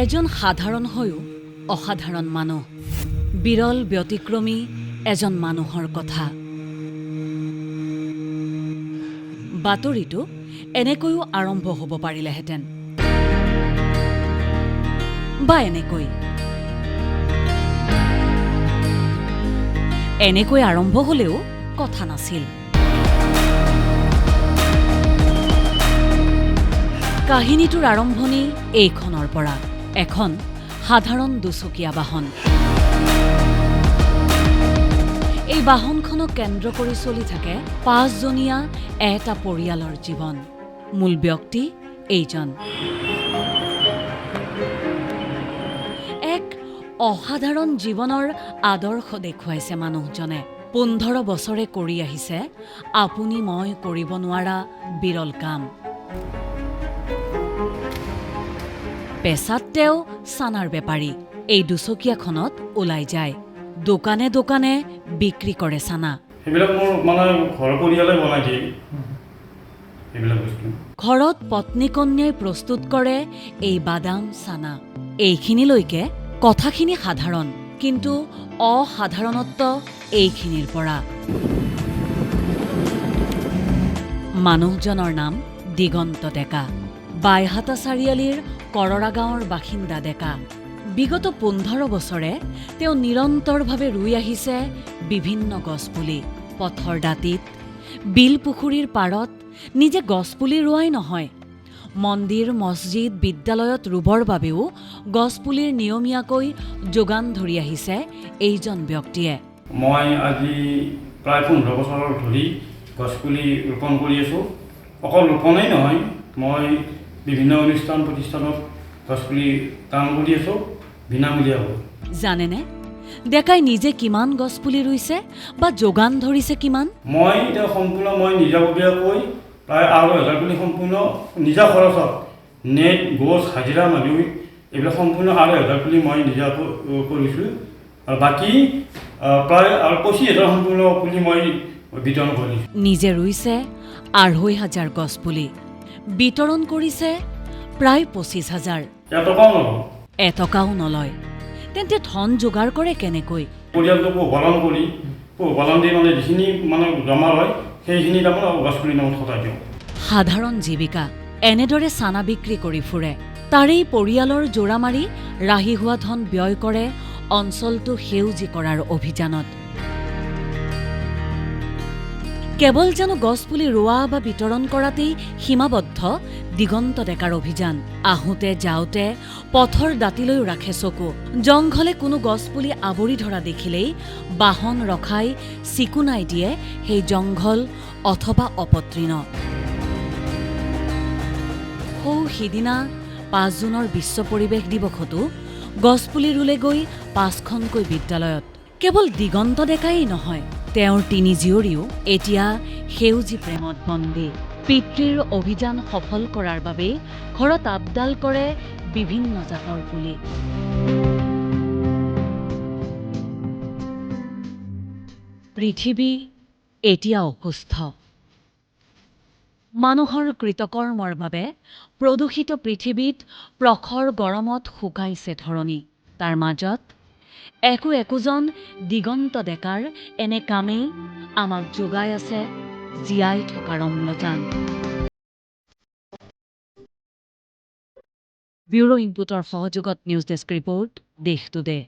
এজন সাধাৰণ হৈও অসাধাৰণ মানুহ, বিৰল ব্যতিক্ৰমী এজন মানুহৰ কথা। বাতৰিটো এনেকৈও আৰম্ভ হ'ব পাৰিলেহেঁতেন, বা এনেকৈ আৰম্ভ হ'লেও কথা নাছিল। কাহিনীটোৰ আৰম্ভণি এইখনৰ পৰা, এখন সাধাৰণ দুচকীয়া বাহন। এই বাহনখনক কেন্দ্ৰ কৰি চলি থাকে ৫জনীয়া এটা পৰিয়ালৰ জীৱন। মূল ব্যক্তি এইজন। এক অসাধাৰণ জীৱনৰ আদৰ্শ দেখুৱাইছে মানুহজনে। ১৫ বছৰে কৰি আহিছে আপুনি মই কৰিব নোৱাৰা বিৰল কাম। পেছাত তেওঁ চানাৰ বেপাৰী। এই দুচকীয়াখনত ওলাই যায়, দোকানে দোকানে বিক্ৰী কৰে চানা। ঘৰত পত্নী কন্যাই প্ৰস্তুত কৰে এই বাদাম চানা। এইখিনিলৈকে কথাখিনি সাধাৰণ, কিন্তু অসাধাৰণত্ব এইখিনিৰ পৰা। মানুহজনৰ নাম দিগন্ত ডেকা। বাইহাটা চাৰিআলিৰ কৰৰা গাঁৱৰ বাসিন্দা ডেকা। বিগত ১৫ বছৰে তেওঁ নিৰন্তৰভাৱে ৰুই আহিছে বিভিন্ন গছপুলি। পথৰ দাঁতিত, বিল পুখুৰীৰ পাৰত নিজে গছপুলি ৰোৱাই নহয়, মন্দিৰ মছজিদ বিদ্যালয়ত ৰুবৰ বাবেও গছপুলিৰ নিয়মীয়াকৈ যোগান ধৰি আহিছে এইজন ব্যক্তিয়ে। মই আজি প্ৰায় ১৫ বছৰ ধৰি গছপুলি ৰোপণ কৰি আছোঁ। অকল ৰোপণেই নহয়, মই বিভিন্ন অনুষ্ঠান প্ৰতিষ্ঠানত গছপুলি দান কৰি আছোঁ বিনামূলীয়াকৈ। জানেনে ডেকাই নিজে কিমান গছপুলি ৰুইছে বা যোগান ধৰিছে কিমান? মই এতিয়া সম্পূৰ্ণ নিজাববীয়াকৈ প্ৰায় ৮০০০ পুলি সম্পূৰ্ণ নিজা খৰচত, নেট গছ হাজিৰা মানুহ এইবিলাক সম্পূৰ্ণ ৮০০০ পুলি মই নিজাকৈ কৰিছোঁ। আৰু বাকী প্ৰায় ২৫,০০০ সম্পূৰ্ণ পুলি মই বিতৰণ কৰিছোঁ। নিজে ৰুইছে ২৫০০ গছপুলি, বিতৰণ কৰিছে প্ৰায় ২৫,০০০। এটকাও নলয়। তেন্তে ধন যোগাৰ কৰে কেনেকৈ? পৰিয়ালটো পোহপালন দি যিখিনি জমা হয় সেইখিনি গছপুলি নামত সজাই দিওঁ। সাধাৰণ জীৱিকা, এনেদৰে চানা বিক্ৰী কৰি ফুৰে। তাৰেই পৰিয়ালৰ জোৰা মাৰি ৰাহি হোৱা ধন ব্যয় কৰে অঞ্চলটো সেউজী কৰাৰ অভিযানত। কেৱল জানো গছপুলি ৰোৱা বা বিতৰণ কৰাতেই সীমাবদ্ধ দিগন্ত ডেকাৰ অভিযান? আহোঁতে যাওঁতে পথৰ দাঁতিলৈও ৰাখে চকু। জংঘলে কোনো গছপুলি আৱৰি ধৰা দেখিলেই বাহন ৰখাই চিকুনাই দিয়ে সেই জংঘল অথবা অপতৃণ। সিদিনা ৫ জুনৰ বিশ্ব পৰিৱেশ দিৱসতো গছপুলি ৰুলে গৈ ৫খনকৈ বিদ্যালয়ত। কেৱল দিগন্ত ডেকাই নহয়, তেওঁৰ ৩ জীয়ৰীও এতিয়া সেউজী প্ৰেমত বন্দী। পিতৃৰ অভিযান সফল কৰাৰ বাবে ঘৰত আপডাল কৰে বিভিন্ন জাতৰ পুলি। পৃথিৱী এতিয়া অসুস্থ। মানুহৰ কৃতকৰ্মৰ বাবে প্ৰদূষিত পৃথিৱীত প্ৰখৰ গৰমত শুকাইছে ধৰণী। তাৰ মাজত একোজন দিগন্ত ডেকাৰ এনে কামেই আমাক যোগাই আছে জীয়াই থকাৰ অম্লজান। ব্যুৰ' ইনপুটৰ সহযোগত নিউজ ডেস্ক ৰিপৰ্ট, দেশ টুডে।